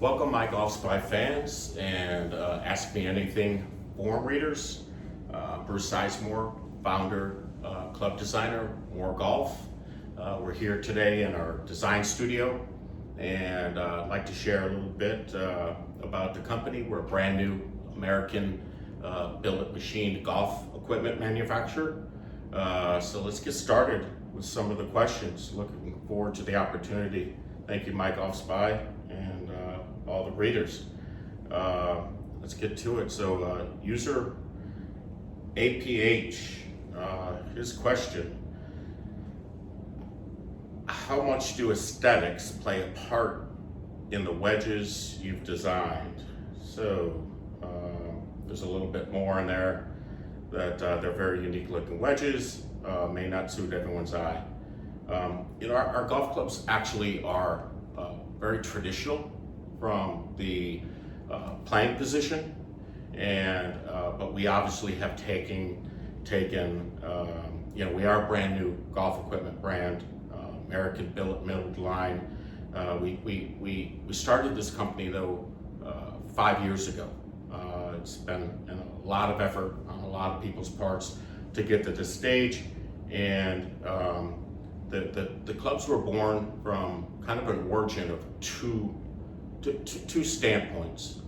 Welcome MyGolfSpy fans and Ask Me Anything forum readers. Bruce Sizemore, founder, club designer, More Golf. We're here today in our design studio, and I'd like to share a little bit about the company. We're a brand new American billet machined golf equipment manufacturer. So let's get started with some of the questions. Looking forward to the opportunity. Thank you, MyGolfSpy, and all the readers. Let's get to it. So user APH, his question: how much do aesthetics play a part in the wedges you've designed? So there's a little bit more in there that they're very unique looking wedges, may not suit everyone's eye. Our golf clubs actually are very traditional from the playing position, and but we obviously have taken we are a brand new golf equipment brand, American billet milled line. We started this company though 5 years ago. It's been a lot of effort on a lot of people's parts to get to this stage, and the clubs were born from kind of an origin of two standpoints.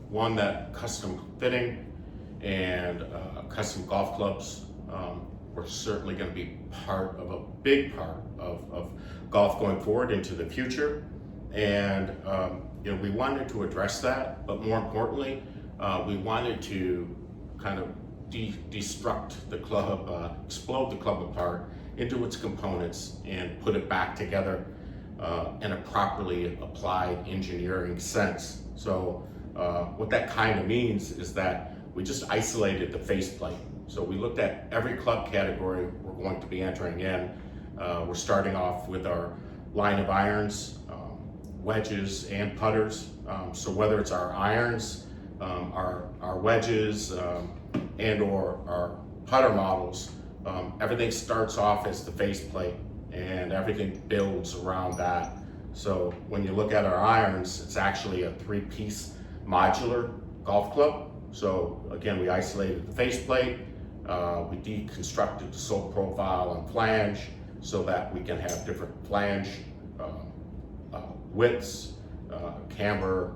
One, that custom fitting and custom golf clubs were certainly going to be a big part of golf going forward into the future. And we wanted to address that, but more importantly, we wanted to kind of destruct the club, explode the club apart into its components and put it back together in a properly applied engineering sense. So what that kind of means is that we just isolated the faceplate. So we looked at every club category we're going to be entering in. We're starting off with our line of irons, wedges, and putters. So whether it's our irons, our wedges, and or our putter models, everything starts off as the faceplate, and everything builds around that. So when you look at our irons, it's actually a 3-piece modular golf club. So again, we isolated the faceplate, we deconstructed the sole profile and flange so that we can have different flange widths, camber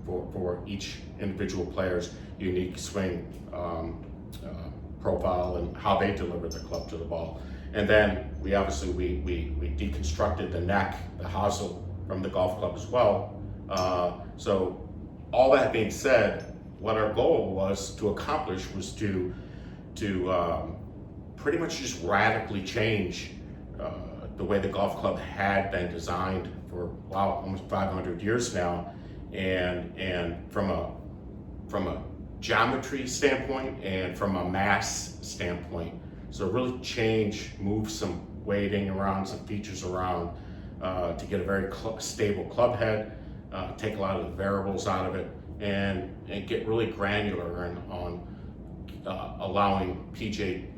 for each individual player's unique swing profile and how they deliver the club to the ball. And then we obviously we deconstructed the neck, the hosel from the golf club as well. So all that being said, what our goal was to accomplish was to pretty much just radically change the way the golf club had been designed for almost 500 years now, and from a geometry standpoint and from a mass standpoint. So really move some weighting around, some features around to get a very stable club head, take a lot of the variables out of it, and get really granular on allowing PJ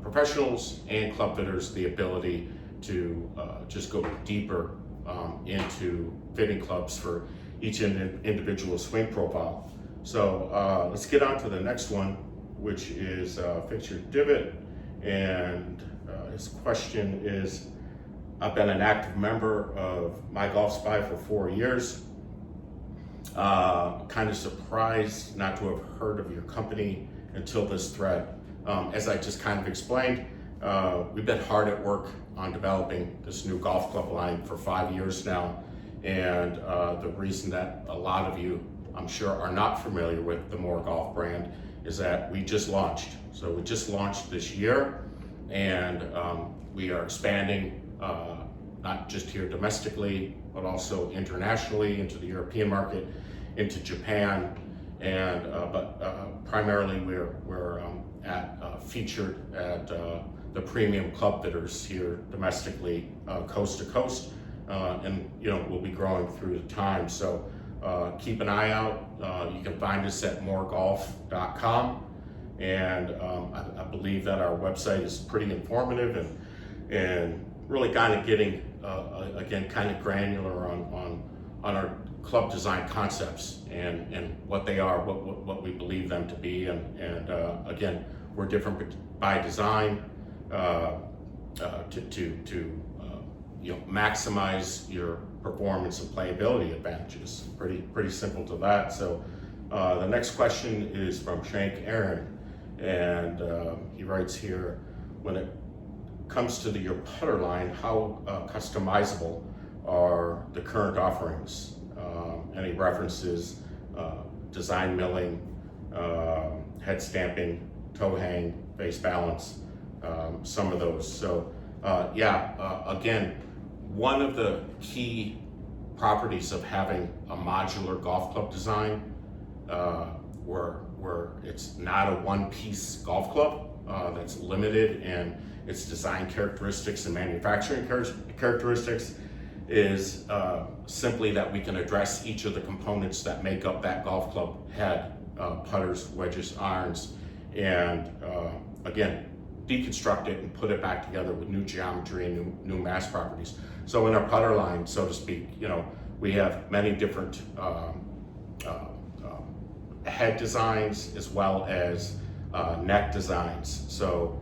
professionals and club fitters the ability to just go deeper into fitting clubs for each individual swing profile. So let's get on to the next one, which is Fix Your Divot. And his question is: I've been an active member of MyGolfSpy for 4 years. Kind of surprised not to have heard of your company until this thread. As I just kind of explained, we've been hard at work on developing this new golf club line for 5 years now. And the reason that a lot of you, I'm sure, are not familiar with the More Golf brand is that we just launched. So we just launched this year, and we are expanding not just here domestically, but also internationally into the European market, into Japan, and but primarily we're featured at the premium club fitters here domestically, coast to coast, and we'll be growing through the time. So keep an eye out. You can find us at moregolf.com, and I believe that our website is pretty informative and really kind of getting again kind of granular on our club design concepts and what they are, what we believe them to be, and again, we're different by design to maximize your performance and playability advantages. Pretty simple to that. So the next question is from Shank Aaron, and he writes here, when it comes to your putter line, how customizable are the current offerings? Any references, design milling, head stamping, toe hang, face balance, some of those. So again, one of the key properties of having a modular golf club design, where it's not a one-piece golf club that's limited in its design characteristics and manufacturing characteristics, is simply that we can address each of the components that make up that golf club head, putters, wedges, irons, and again, deconstruct it and put it back together with new geometry and new mass properties. So in our putter line, so to speak, we have many different head designs as well as neck designs. So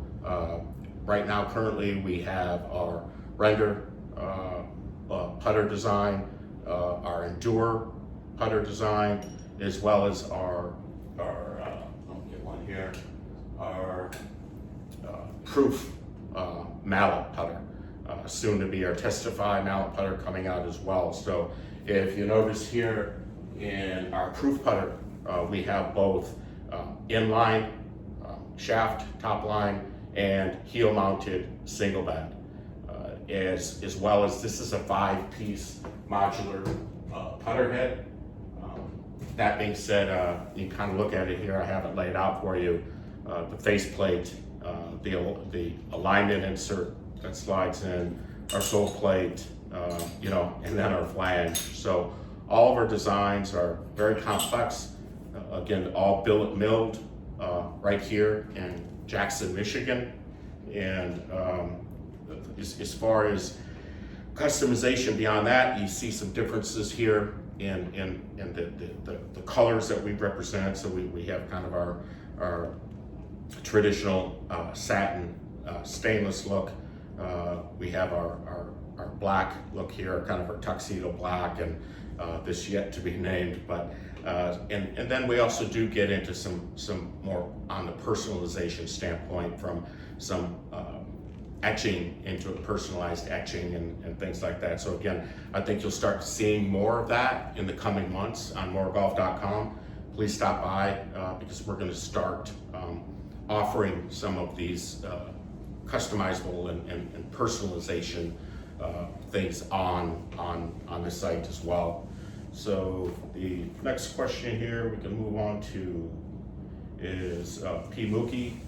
right now, currently, we have our render putter design, our endure putter design, as well as our let me get one here, our proof mallet putter, soon to be our testify mallet putter coming out as well. So if you notice here in our proof putter, we have both inline shaft, top line, and heel mounted single bend, as well as this is a 5-piece modular putter head. That being said, you can kind of look at it here. I have it laid out for you. The faceplate, the alignment insert that slides in, our sole plate, and then our flange. So all of our designs are very complex. Again, all billet milled right here in Jackson, Michigan. And as far as customization beyond that, you see some differences here in the colors that we represent. So we have kind of our traditional satin stainless look. We have our black look here, kind of our tuxedo black, and this yet to be named. But and then we also do get into some more on the personalization standpoint, from some etching into a personalized etching and things like that. So again, I think you'll start seeing more of that in the coming months on moregolf.com. Please stop by because we're going to start offering some of these customizable and personalization things on the site as well. So the next question here we can move on to is P. Mookie.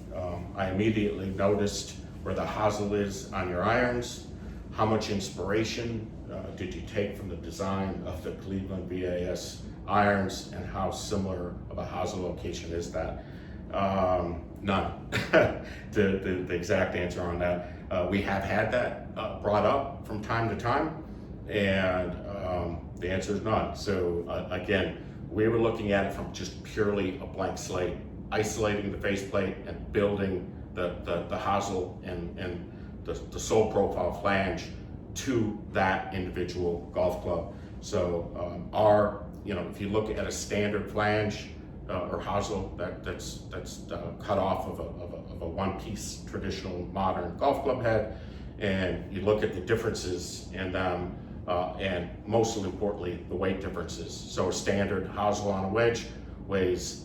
I immediately noticed where the hosel is on your irons. How much inspiration did you take from the design of the Cleveland VAS irons, and how similar of a hosel location is that? None. the exact answer on that. We have had that brought up from time to time, and the answer is none. So again, we were looking at it from just purely a blank slate, isolating the faceplate and building the hosel and the sole profile flange to that individual golf club. So if you look at a standard flange or hosel that's cut off of a one-piece traditional modern golf club head, and you look at the differences in them, and most importantly, the weight differences. So a standard hosel on a wedge weighs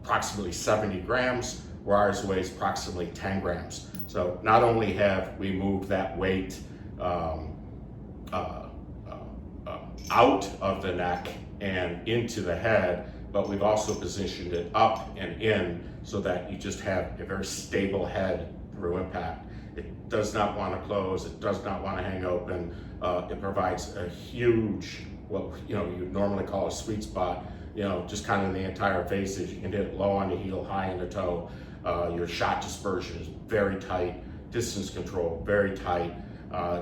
approximately 70 grams, where ours weighs approximately 10 grams. So not only have we moved that weight out of the neck and into the head, but we've also positioned it up and in so that you just have a very stable head through impact. It does not want to close, it does not want to hang open. It provides a huge, what you normally call a sweet spot, just kind of the entire faces. You can hit it low on the heel, high in the toe. Your shot dispersion is very tight, distance control very tight.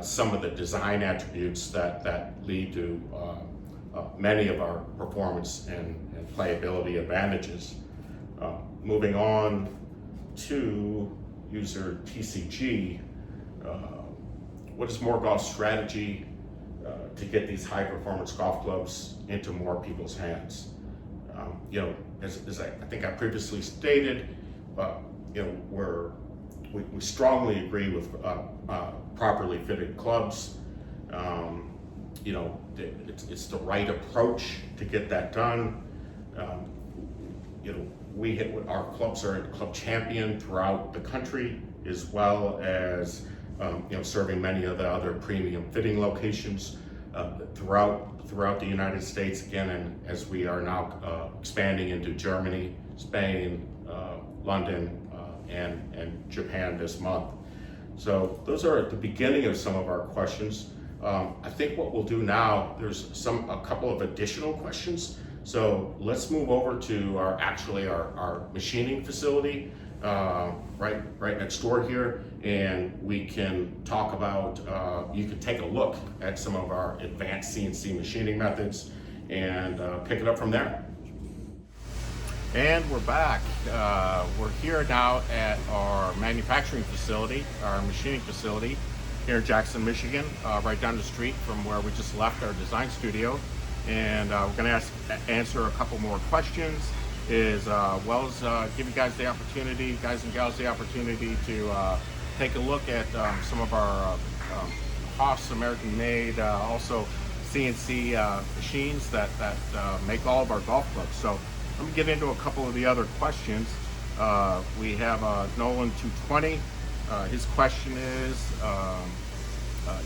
Some of the design attributes that lead to many of our performance and playability advantages. Moving on to user TCG, what is more golf strategy to get these high performance golf clubs into more people's hands? You know, as I think I previously stated, you know, we strongly agree with properly fitted clubs. You know, it's the right approach to get that done. You know, our clubs are club champion throughout the country, as well as you know, serving many of the other premium fitting locations throughout the United States again, and as we are now expanding into Germany, Spain, London, and Japan this month. So those are at the beginning of some of our questions. I think what we'll do now, there's a couple of additional questions. So let's move over to our machining facility right next door here, and we can talk about, you can take a look at some of our advanced CNC machining methods and pick it up from there. And we're back. We're here now at our manufacturing facility, our machining facility here in Jackson, Michigan, right down the street from where we just left our design studio. And we're going to answer a couple more questions, as well as give you guys the opportunity, guys and gals, the opportunity to take a look at some of our Haas American-made, also CNC machines that make all of our golf clubs. So let me get into a couple of the other questions. We have Nolan 220. His question is,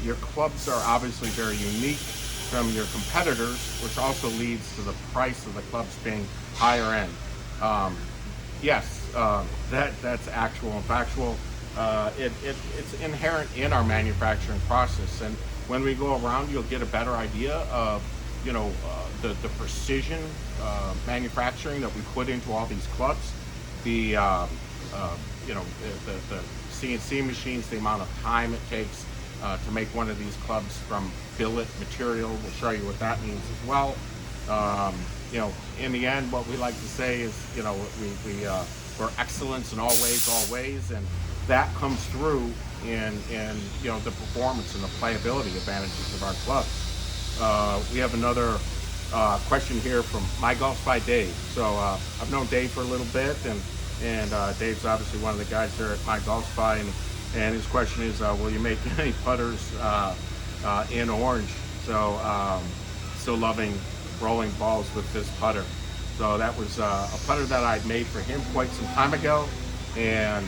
your clubs are obviously very unique from your competitors, which also leads to the price of the clubs being higher end. Yes, that's actual and factual. It's inherent in our manufacturing process, and when we go around, you'll get a better idea of, you know, the precision manufacturing that we put into all these clubs. The you know, the CNC machines, the amount of time it takes to make one of these clubs from billet material. We'll show you what that means as well. You know, in the end, what we like to say is, you know, we're excellence in all ways, and that comes through in you know, the performance and the playability advantages of our clubs. We have another question here from MyGolfSpy Dave. So I've known Dave for a little bit, and Dave's obviously one of the guys here at MyGolfSpy, and his question is, will you make any putters in orange? So still loving rolling balls with this putter. So that was a putter that I'd made for him quite some time ago, and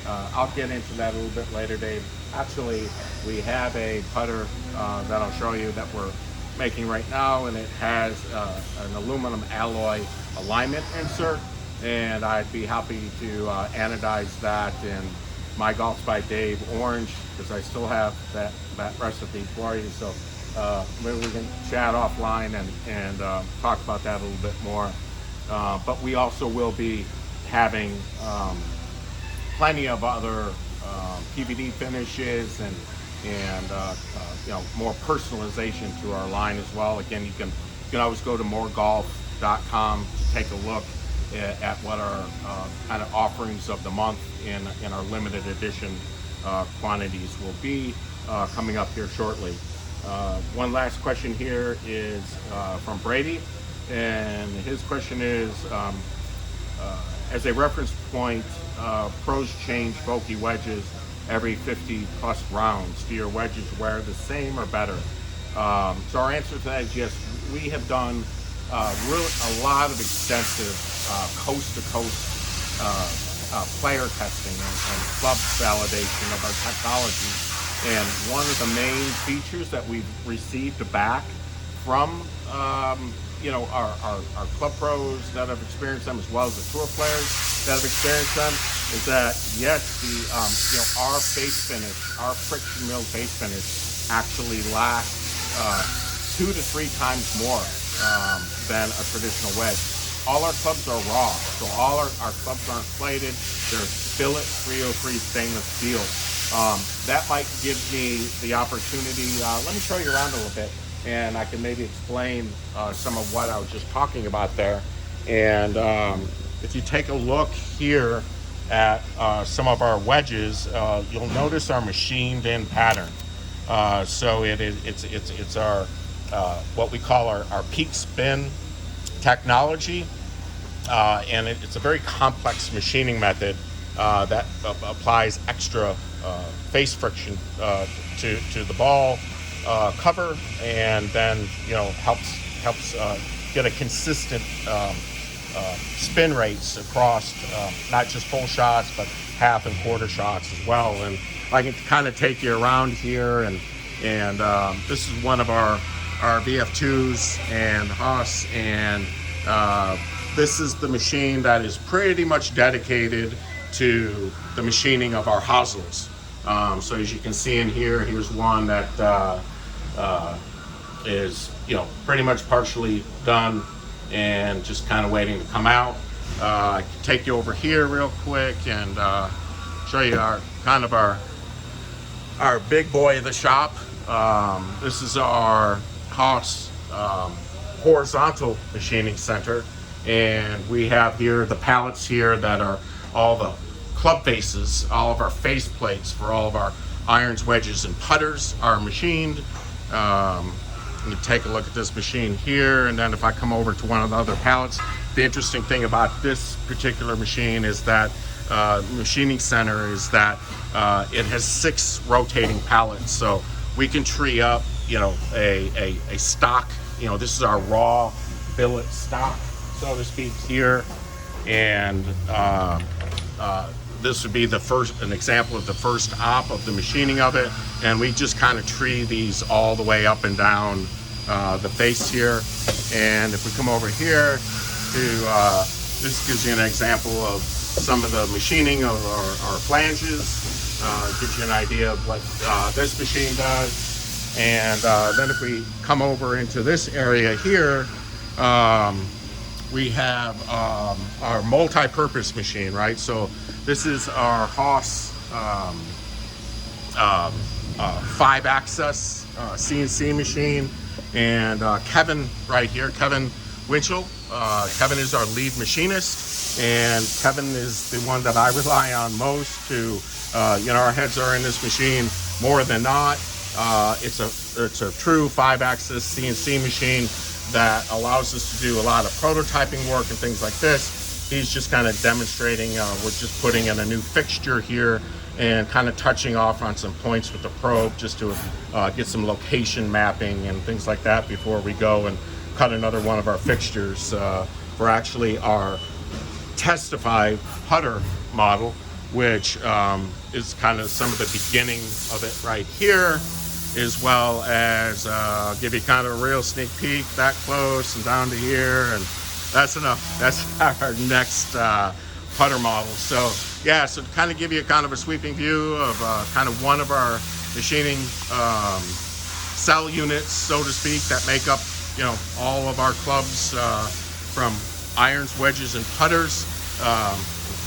I'll get into that a little bit later, Dave. Actually, we have a putter that I'll show you that we're making right now, and it has an aluminum alloy alignment insert, and I'd be happy to anodize that in MyGolfSpy Dave orange, because I still have that recipe for you. So maybe we can chat offline and talk about that a little bit more. But we also will be having plenty of other PVD finishes and you know, more personalization to our line as well. Again, you can always go to moregolf.com to take a look at what our kind of offerings of the month in our limited edition quantities will be coming up here shortly. One last question here is from Brady, and his question is, as a reference point, pros change bulky wedges every 50 plus rounds. Do your wedges wear the same or better? So our answer to that is yes. We have done really a lot of extensive coast-to-coast player testing and club validation of our technology. And one of the main features that we've received back from you know, our club pros that have experienced them, as well as the tour players that have experienced them, is that yes, the you know, our base finish, our friction milled base finish, actually lasts 2 to 3 times more than a traditional wedge. All our clubs are raw, so all our clubs aren't plated. They're billet 303 stainless steel. That might give me the opportunity, let me show you around a little bit. and I can maybe explain some of what I was just talking about there. And if you take a look here at some of our wedges, you'll notice our machined in pattern. So it's our what we call our peak spin technology, and it's a very complex machining method that applies extra face friction to the ball cover, and then helps get a consistent spin rates across not just full shots but half and quarter shots as well. And I can kind of take you around here, and this is one of our VF2s and Haas, and this is the machine that is pretty much dedicated to the machining of our hosels. So as you can see in here, here's one that is pretty much partially done and just kind of waiting to come out. I can take you over here real quick and show you our big boy of the shop. This is our Haas horizontal machining center, and we have here the pallets here that are all the club faces. All of our face plates for all of our irons, wedges, and putters are machined. Let me take a look at this machine here, and then if I come over to one of the other pallets, the interesting thing about this particular machine is that machining center is that it has 6 rotating pallets, so we can tree up a stock. This is our raw billet stock, so to speak, here, and this would be an example of the first op of the machining of it, and we just kind of tree these all the way up and down the face here. And if we come over here to this gives you an example of some of the machining of our flanges. Gives you an idea of what this machine does. And then if we come over into this area here, we have our multi-purpose machine, right? So this is our Haas 5-axis CNC machine, and Kevin right here, Kevin Winchell. Kevin is our lead machinist, and Kevin is the one that I rely on most to, our heads are in this machine more than not. It's a true 5-axis CNC machine that allows us to do a lot of prototyping work and things like this. He's just kind of demonstrating. We're just putting in a new fixture here and kind of touching off on some points with the probe just to get some location mapping and things like that before we go and cut another one of our fixtures for actually our Testify putter model, which is kind of some of the beginning of it right here, as well as give you kind of a real sneak peek that close and down to here, and that's enough. That's our next putter model. So yeah, so to kind of give you kind of a sweeping view of kind of one of our machining cell units, so to speak, that make up all of our clubs from irons, wedges, and putters.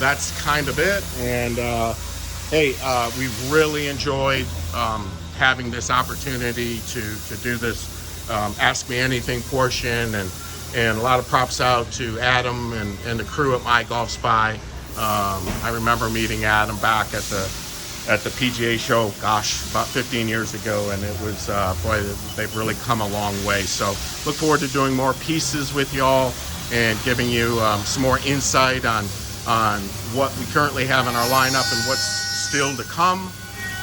That's kind of it. And hey, we've really enjoyed having this opportunity to do this Ask Me Anything portion, and a lot of props out to Adam and the crew at MyGolfSpy. I remember meeting Adam back at the PGA show, gosh, about 15 years ago, and it was, boy, they've really come a long way. So look forward to doing more pieces with y'all and giving you some more insight on what we currently have in our lineup and what's still to come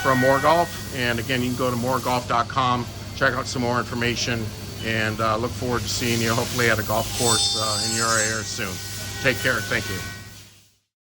from More Golf. And again, you can go to moregolf.com, check out some more information, and look forward to seeing you hopefully at a golf course in your area soon. Take care. Thank you.